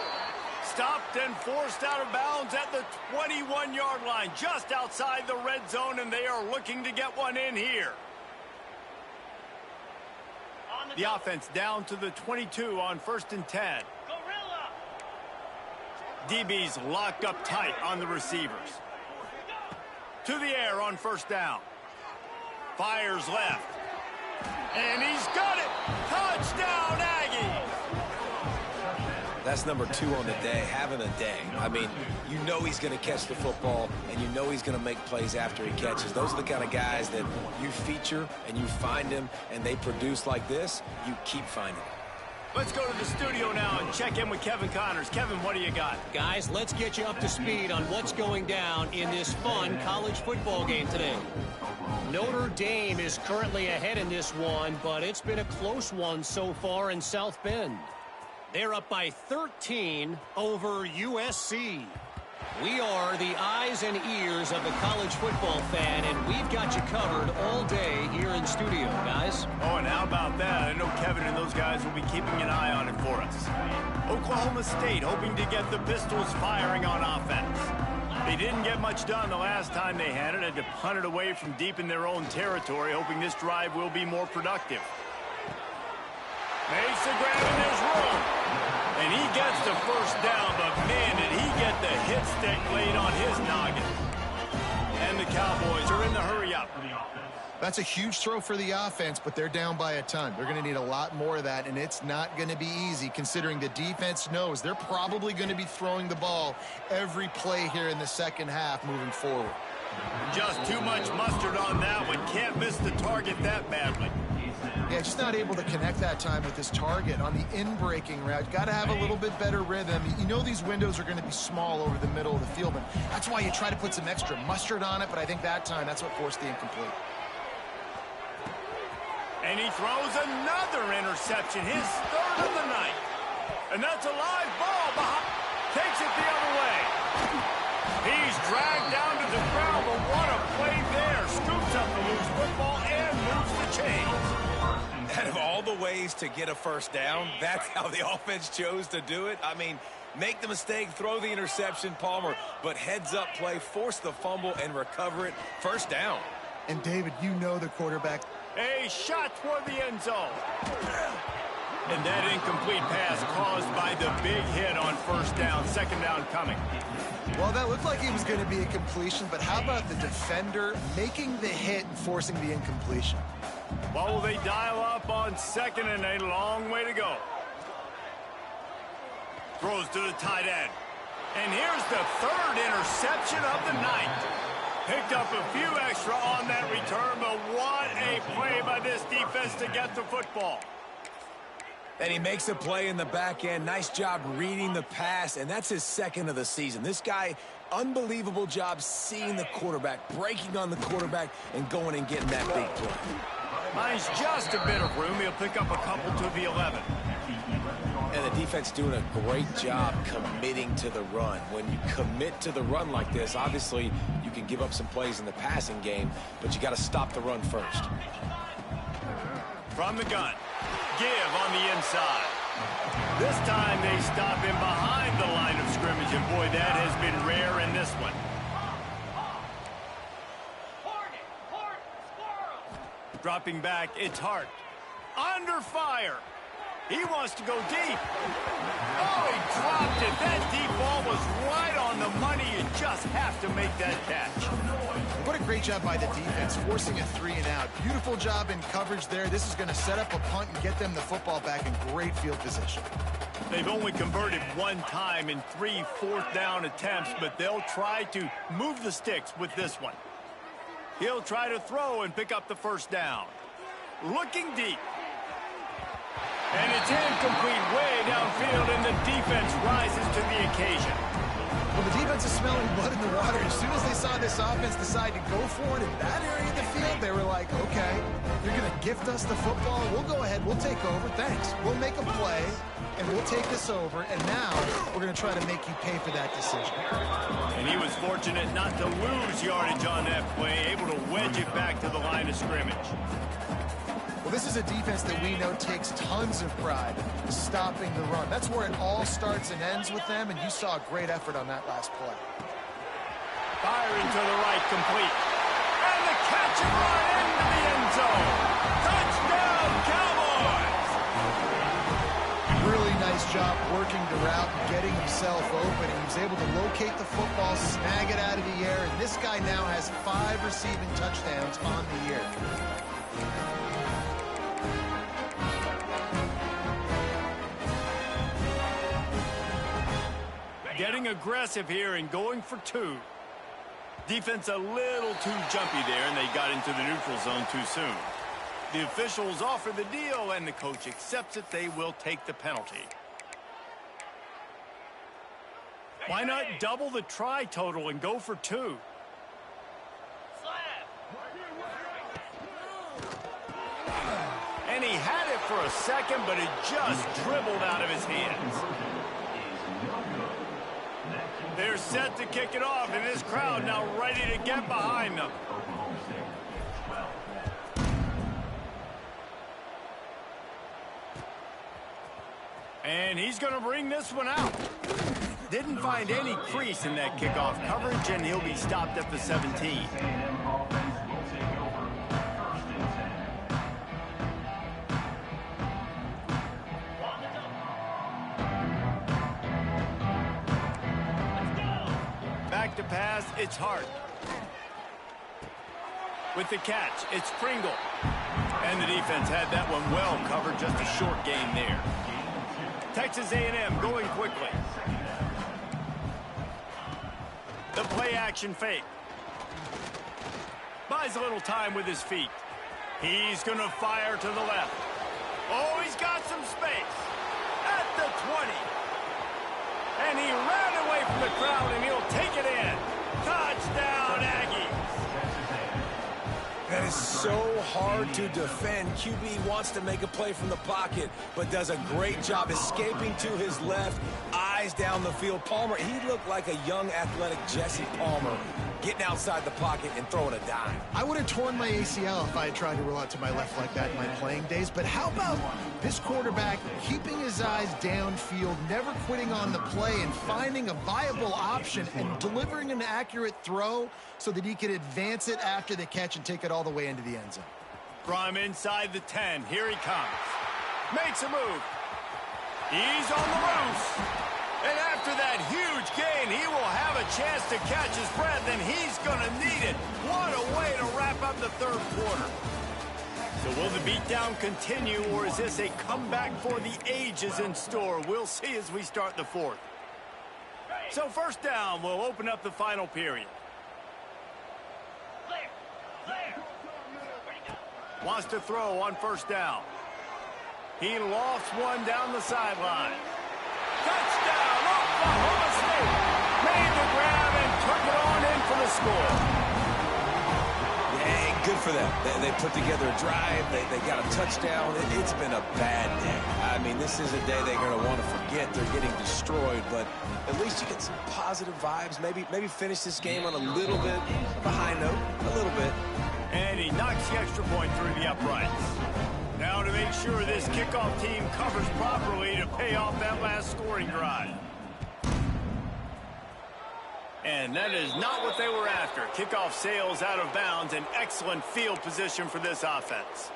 Stopped and forced out of bounds at the 21-yard line, just outside the red zone, and they are looking to get one in here. The offense down to the 22 on 1st and 10. DB's locked up tight on the receivers. To the air on 1st down. Fires left. And he's got it! Touchdown, Aggies! That's number 2 on the day, having a day. I mean, you know he's going to catch the football, and you know he's going to make plays after he catches. Those are the kind of guys that you feature, and you find them, and they produce like this, you keep finding them. Let's go to the studio now and check in with Kevin Connors. Kevin, what do you got? Guys, let's get you up to speed on what's going down in this fun college football game today. Notre Dame is currently ahead in this one, but it's been a close one so far in South Bend. They're up by 13 over USC. We are the eyes and ears of the college football fan, and we've got you covered all day here in studio, guys. Oh, and how about that? I know Kevin and those guys will be keeping an eye on it for us. Oklahoma State hoping to get the Pistols firing on offense. They didn't get much done the last time they had it. Had to punt it away from deep in their own territory, hoping this drive will be more productive. Makes the grab, and there's room. And he gets the first down, but man, did he get the hit stick laid on his noggin. And the Cowboys are in the hurry-up. That's a huge throw for the offense, but they're down by a ton. They're going to need a lot more of that, and it's not going to be easy considering the defense knows they're probably going to be throwing the ball every play here in the second half moving forward. Just too much mustard on that one. Can't miss the target that badly. Yeah, just not able to connect that time with his target on the in-breaking route. Got to have a little bit better rhythm. You know these windows are going to be small over the middle of the field, but that's why you try to put some extra mustard on it, but I think that time that's what forced the incomplete. And he throws another interception, his third of the night. And that's a live ball behind. Takes it the other way. He's dragged down to the ground, but what a play there. Scoops up the loose football and moves the chains. Out of all the ways to get a first down, that's how the offense chose to do it. I mean, make the mistake, throw the interception, Palmer, but heads-up play, force the fumble, and recover it. First down. And, David, you know the quarterback. A shot toward the end zone. And that incomplete pass caused by the big hit on first down. Second down coming. Well, that looked like it was going to be a completion, but how about the defender making the hit and forcing the incompletion? Well, will they dial up on second, and a long way to go. Throws to the tight end. And here's the third interception of the night. Picked up a few extra on that return, but what a play by this defense to get the football. And he makes a play in the back end. Nice job reading the pass, and that's his second of the season. This guy, unbelievable job seeing the quarterback, breaking on the quarterback, and going and getting that big play. Finds just a bit of room. He'll pick up a couple to the 11. And the defense doing a great job committing to the run. When you commit to the run like this, obviously you can give up some plays in the passing game, but you got to stop the run first. From the gun. Give on the inside. This time they stop him behind the line of scrimmage, and boy, that has been rare in this one. Dropping back, it's Hart. Under fire. He wants to go deep. Oh, he dropped it. That deep ball was right on the money. You just have to make that catch. What a great job by the defense, forcing a 3-and-out. Beautiful job in coverage there. This is going to set up a punt and get them the football back in great field position. They've only converted one time in 3 fourth-down attempts, but they'll try to move the sticks with this one. He'll try to throw and pick up the first down. Looking deep. And it's incomplete way downfield, and the defense rises to the occasion. Well, the defense is smelling blood in the water. As soon as they saw this offense decide to go for it in that area of the field, they were like, okay, you're going to gift us the football. We'll go ahead. We'll take over. Thanks. We'll make a play, and we'll take this over. And now we're going to try to make you pay for that decision. And he was fortunate not to lose yardage on that play, able to wedge it back to the line of scrimmage. Well, this is a defense that we know takes tons of pride stopping the run. That's where it all starts and ends with them, and you saw a great effort on that last play. Firing to the right, complete. And the catch and run into the end zone. Touchdown, Cowboys! Really nice job working the route and getting himself open. He was able to locate the football, snag it out of the air, and this guy now has 5 receiving touchdowns on the year. Getting aggressive here and going for 2. Defense a little too jumpy there, and they got into the neutral zone too soon. The officials offer the deal, and the coach accepts it. They will take the penalty. Why not double the try total and go for 2? And he had it for a second, but it just dribbled out of his hands. They're set to kick it off, and this crowd now ready to get behind them. And he's going to bring this one out. Didn't find any crease in that kickoff coverage, and he'll be stopped at the 17. Back to pass, it's Hart. With the catch, it's Pringle. And the defense had that one well covered, just a short gain there. Texas A&M going quickly. The play-action fake. Buys a little time with his feet. He's going to fire to the left. Oh, he's got some space. At the 20. And he ran away from the crowd, and he'll take it in. Touchdown, Aggies. That is so hard to defend. QB wants to make a play from the pocket, but does a great job escaping to his left, eyes down the field. Palmer, he looked like a young, athletic Jesse Palmer, getting outside the pocket and throwing a dime. I would have torn my ACL if I had tried to roll out to my left like that in my playing days, but how about this quarterback keeping his eyes downfield, never quitting on the play, and finding a viable option and delivering an accurate throw so that he could advance it after the catch and take it all the way into the end zone. From inside the 10, here he comes. Makes a move. He's on the loose. And after that huge gain, he will have a chance to catch his breath, and he's going to need it. What a way to wrap up the third quarter. So will the beatdown continue, or is this a comeback for the ages in store? We'll see as we start the fourth. So first down, we'll open up the final period. Wants to throw on first down. He lofts one down the sideline. Touchdown, Oklahoma State. Made the grab and took it on in for the score. Yeah, good for them. They put together a drive. They got a touchdown. It's been a bad day. I mean, this is a day they're going to want to forget. They're getting destroyed, but at least you get some positive vibes. Maybe finish this game on a little bit of a high note, a little bit. And he knocks the extra point through the uprights. Now to make sure this kickoff team covers properly to pay off that last scoring drive. And that is not what they were after. Kickoff sails out of bounds, and excellent field position for this offense.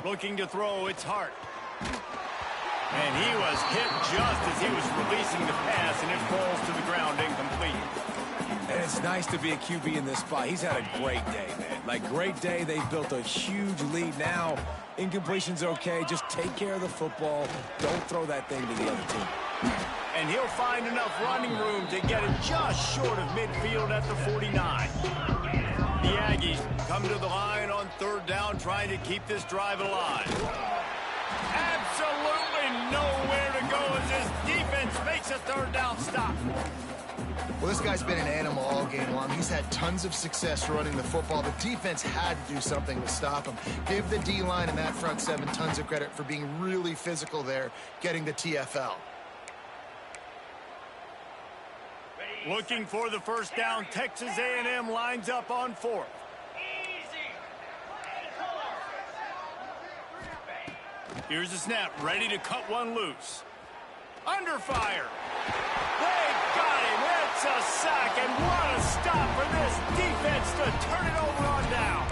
Looking to throw, it's Hart. And he was hit just as he was releasing the pass, and it falls to the ground incomplete. And it's nice to be a QB in this spot. He's had a great day, man. Like, great day. They've built a huge lead now. Incompletion's okay. Just take care of the football. Don't throw that thing to the other team. And he'll find enough running room to get it just short of midfield at the 49. The Aggies come to the line on third down, trying to keep this drive alive. Absolutely nowhere to go as this defense makes a third down stop. Well, this guy's been an animal all game long. He's had tons of success running the football. The defense had to do something to stop him. Give the D-line and that front seven tons of credit for being really physical there, getting the TFL. Looking for the first down, Texas A&M lines up on fourth. Here's the snap, ready to cut one loose. Under fire. They got him. It's a sack, and what a stop for this defense to turn it over on down.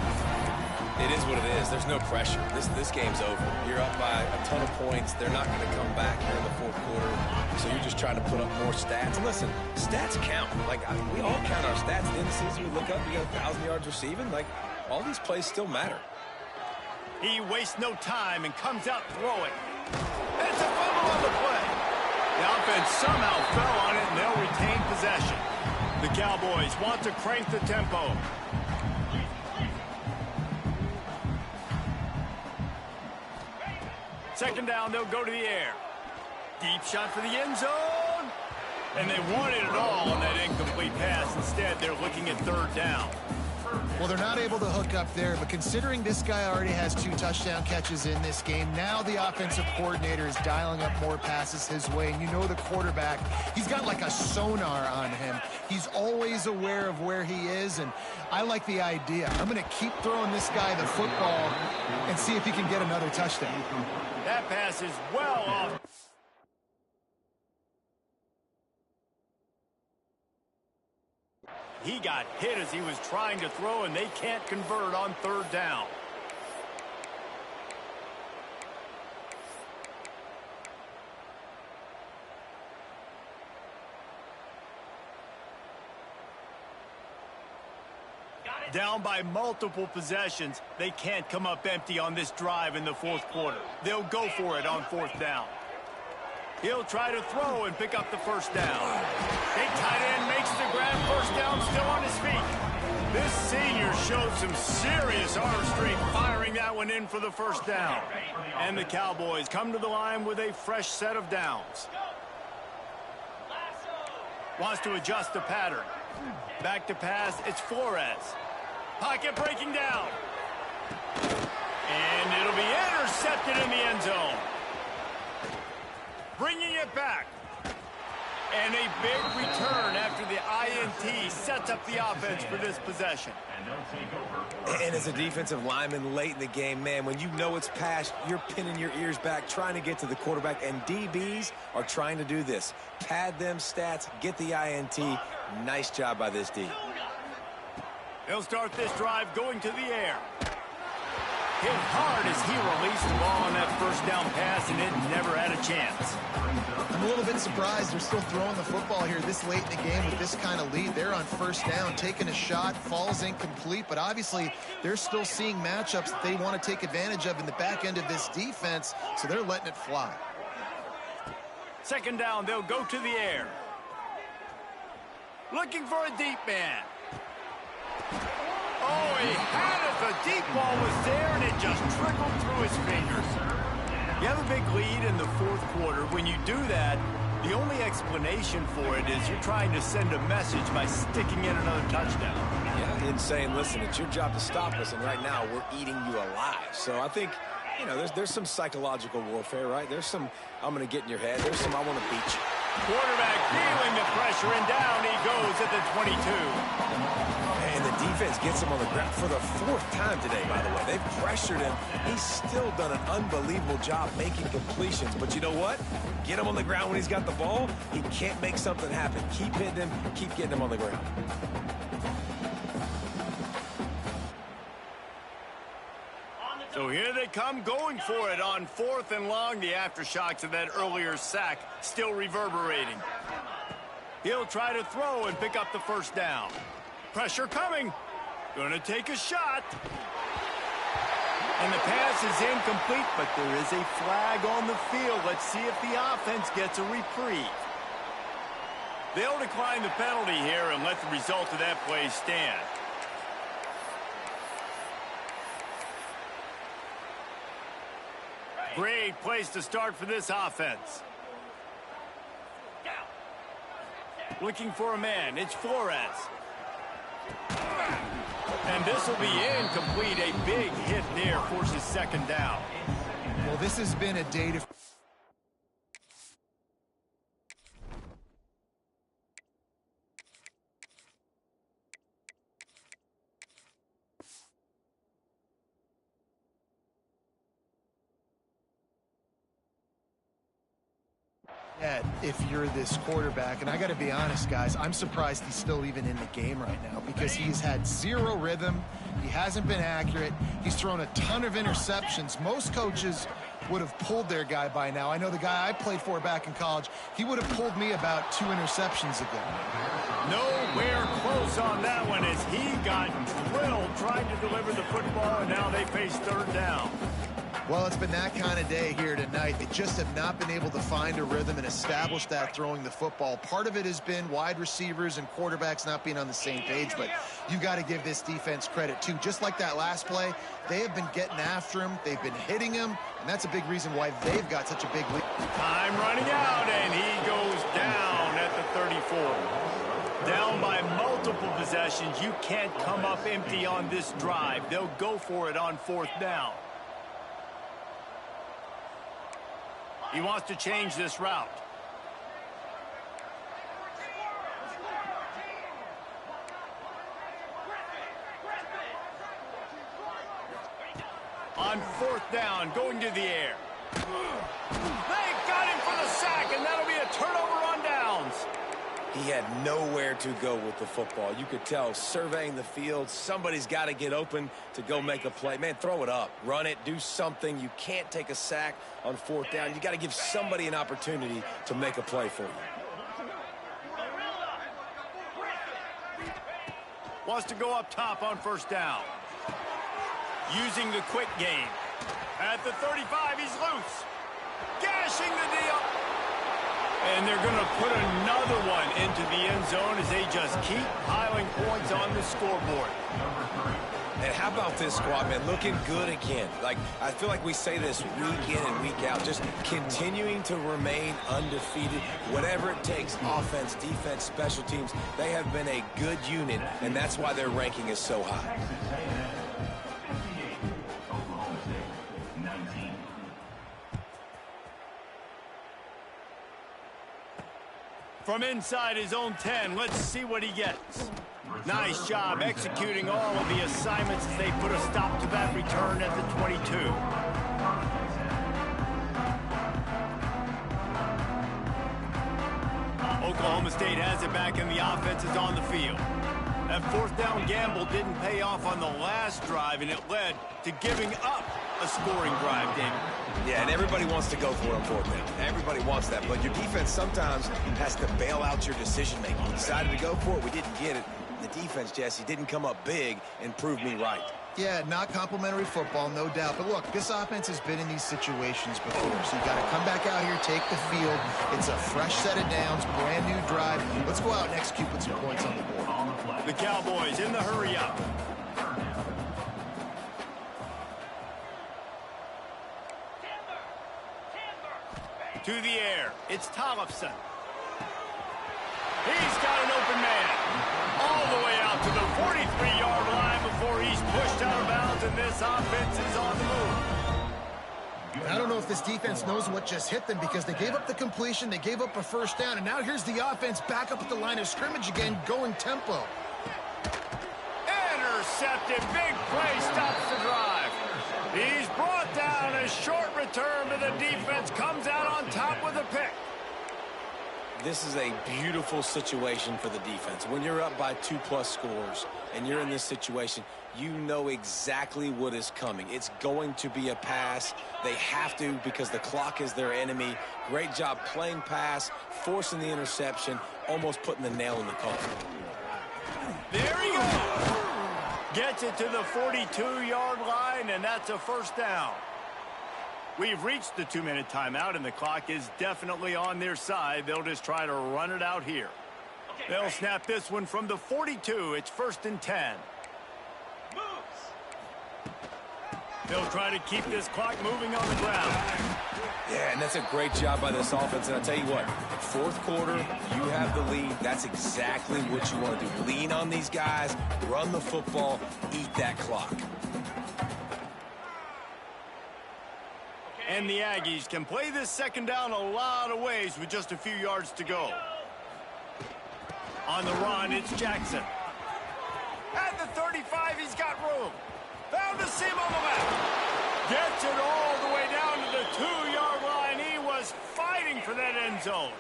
It is what it is. There's no pressure. This game's over. You're up by a ton of points. They're not going to come back here in the fourth quarter. So you're just trying to put up more stats. And listen, stats count. Like, we all count our stats. In the season, we look up, you got 1,000 yards receiving. Like, all these plays still matter. He wastes no time and comes out throwing. It's a fumble on the play. The offense somehow fell on it, and they'll retain possession. The Cowboys want to crank the tempo. Second down, they'll go to the air. Deep shot for the end zone. And they wanted it all on that incomplete pass. Instead, they're looking at third down. Well, they're not able to hook up there, but considering this guy already has 2 touchdown catches in this game, now the offensive coordinator is dialing up more passes his way. And you know the quarterback, he's got like a sonar on him. He's always aware of where he is, and I like the idea. I'm going to keep throwing this guy the football and see if he can get another touchdown. That pass is well off. He got hit as he was trying to throw, and they can't convert on 3rd down. Down by multiple possessions, they can't come up empty on this drive in the 4th quarter. They'll go for it on 4th down. He'll try to throw and pick up the 1st down. Big tight end makes the grab, 1st down, still on his feet. This senior showed some serious arm strength firing that one in for the 1st down. And the Cowboys come to the line with a fresh set of downs. Wants to adjust the pattern. Back to pass, it's Flores. Pocket breaking down. And it'll be intercepted in the end zone. Bringing it back. And a big return after the INT sets up the offense for this possession. And as a defensive lineman late in the game, man, when you know it's passed, you're pinning your ears back, trying to get to the quarterback, and DBs are trying to do this. Pad them stats, get the INT. Nice job by this D. They'll start this drive going to the air. Hit hard as he released the ball on that 1st down pass, and it never had a chance. I'm a little bit surprised they're still throwing the football here this late in the game with this kind of lead. They're on 1st down, taking a shot, falls incomplete, but obviously they're still seeing matchups that they want to take advantage of in the back end of this defense, so they're letting it fly. 2nd down, they'll go to the air. Looking for a deep man. Oh, he had it. The deep ball was there, and it just trickled through his fingers. You have a big lead in the 4th quarter. When you do that, the only explanation for it is you're trying to send a message by sticking in another touchdown. Yeah, and saying, listen, it's your job to stop us, and right now we're eating you alive. So I think, you know, there's some psychological warfare, right? There's some, I'm going to get in your head. There's some, I want to beat you. Quarterback feeling the pressure, and down he goes at the 22. And the defense gets him on the ground for the 4th time today, by the way. They've pressured him. He's still done an unbelievable job making completions. But you know what? Get him on the ground when he's got the ball. He can't make something happen. Keep hitting him. Keep getting him on the ground. So here they come going for it on 4th and long. The aftershocks of that earlier sack still reverberating. He'll try to throw and pick up the 1st down. Pressure coming. Going to take a shot. And the pass is incomplete, but there is a flag on the field. Let's see if the offense gets a reprieve. They'll decline the penalty here and let the result of that play stand. Great place to start for this offense. Looking for a man. It's Flores. And this will be incomplete. A big hit there forces 2nd down. Well, this has been a day to... if you're this quarterback, and I got to be honest, guys, I'm surprised he's still even in the game right now because he's had 0 rhythm. He hasn't been accurate. He's thrown a ton of interceptions. Most coaches would have pulled their guy by now. I know the guy I played for back in college, he would have pulled me about 2 interceptions ago. Nowhere close on that one as he got drilled trying to deliver the football, and now they face 3rd down. Well, it's been that kind of day here tonight. They just have not been able to find a rhythm and establish that throwing the football. Part of it has been wide receivers and quarterbacks not being on the same page, but you got to give this defense credit too. Just like that last play, they have been getting after him. They've been hitting him, and that's a big reason why they've got such a big lead. Time running out, and he goes down at the 34. Down by multiple possessions, you can't come up empty on this drive. They'll go for it on 4th down. He wants to change this route. On 4th down, going to the air. They got him for the sack, and that'll be a turnover on downs. He had nowhere to go with the football. You could tell, surveying the field, somebody's got to get open to go make a play. Man, throw it up, run it, do something. You can't take a sack on 4th down. You got to give somebody an opportunity to make a play for you. Wants to go up top on 1st down. Using the quick game. At the 35, he's loose. Gashing the deal. And they're going to put another one into the end zone as they just keep piling points on the scoreboard. And how about this squad, man? Looking good again. Like, I feel like we say this week in and week out, just continuing to remain undefeated. Whatever it takes, offense, defense, special teams, they have been a good unit, and that's why their ranking is so high. From inside his own 10, let's see what he gets. Nice job executing all of the assignments as they put a stop to that return at the 22. Oklahoma State has it back and the offense is on the field. That 4th down gamble didn't pay off on the last drive, and it led to giving up a scoring drive, David. Yeah, and everybody wants to go for it on 4th down. Everybody wants that, but your defense sometimes has to bail out your decision-making. We decided to go for it. We didn't get it. The defense, Jesse, didn't come up big and prove me right. Yeah, not complimentary football, no doubt. But look, this offense has been in these situations before, so you got to come back out here, take the field. It's a fresh set of downs, brand new drive. Let's go out and execute with some points on the board. The Cowboys in the hurry-up. To the air, it's Tollefson. He's got an open man. All the way out to the 43-yard line before he's pushed out of bounds, and this offense is on the move. I don't know if this defense knows what just hit them because they gave up the completion, they gave up a 1st down, and now here's the offense back up at the line of scrimmage again, going tempo. Intercepted. Big play stops the drive. He's brought down. A short return, but the defense comes out on top with a pick. This is a beautiful situation for the defense. When you're up by 2+ scores and you're in this situation, you know exactly what is coming. It's going to be a pass. They have to because the clock is their enemy. Great job playing pass, forcing the interception, almost putting the nail in the coffin. There he goes. Gets it to the 42-yard line, and that's a 1st down. We've reached the 2-minute timeout, and the clock is definitely on their side. They'll just try to run it out here. They'll snap this one from the 42. It's 1st and 10. They'll try to keep this clock moving on the ground. Yeah, and that's a great job by this offense. And I'll tell you what, 4th quarter, you have the lead. That's exactly what you want to do. Lean on these guys, run the football, eat that clock. And the Aggies can play this 2nd down a lot of ways with just a few yards to go. On the run, it's Jackson. At the 35, he's got room. Found a seam on the left. Gets it all the way down to the 2-yard line. He was fighting for that end zone.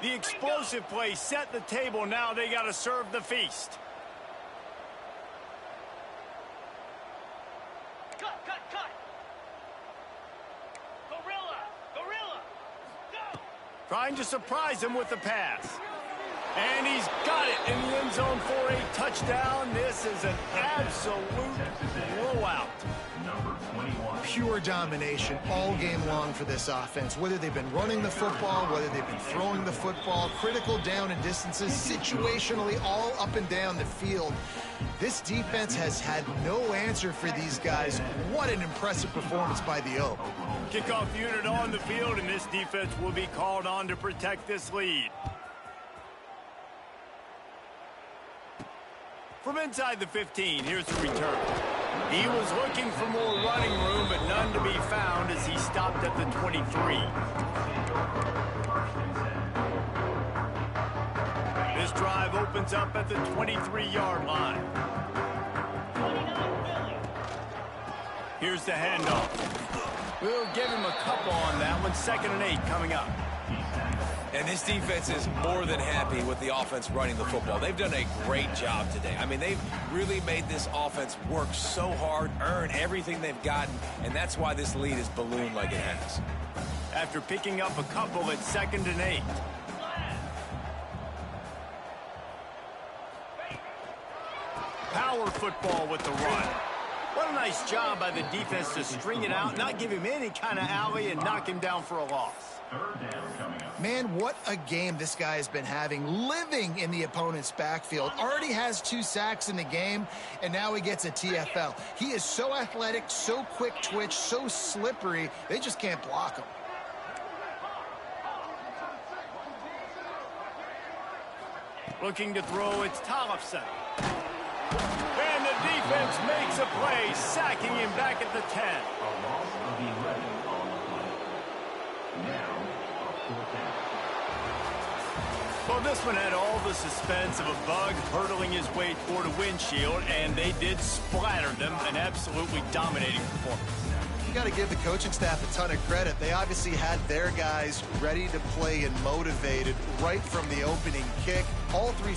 The explosive play set the table. Now they got to serve the feast. Cut. Gorilla. Go. Trying to surprise him with the pass. And he's got it in the end zone for a touchdown. This is an absolute blowout. Pure domination all game long for this offense. Whether they've been running the football, whether they've been throwing the football, critical down and distances, situationally all up and down the field. This defense has had no answer for these guys. What an impressive performance by the O. Kickoff unit on the field, and this defense will be called on to protect this lead. From inside the 15, here's the return. He was looking for more running room, but none to be found as he stopped at the 23. This drive opens up at the 23-yard line. Here's the handoff. We'll give him a couple on that one. 2nd and 8 coming up. And this defense is more than happy with the offense running the football. They've done a great job today. I mean, they've really made this offense work so hard, earn everything they've gotten, and that's why this lead is ballooned like it has. After picking up a couple at 2nd and 8. Power football with the run. What a nice job by the defense to string it out, not give him any kind of alley, and knock him down for a loss. 3rd down coming up. Man, what a game this guy has been having, living in the opponent's backfield. Already has 2 sacks in the game, and now he gets a TFL. He is so athletic, so quick twitch, so slippery, they just can't block him. Looking to throw, it's Tollefson. And the defense makes a play, sacking him back at the 10. A loss of 11 on the play. Now, a 4th down. Well, this one had all the suspense of a bug hurtling his way toward a windshield, and they did splatter them, an absolutely dominating performance. You got to give the coaching staff a ton of credit. They obviously had their guys ready to play and motivated right from the opening kick. All 3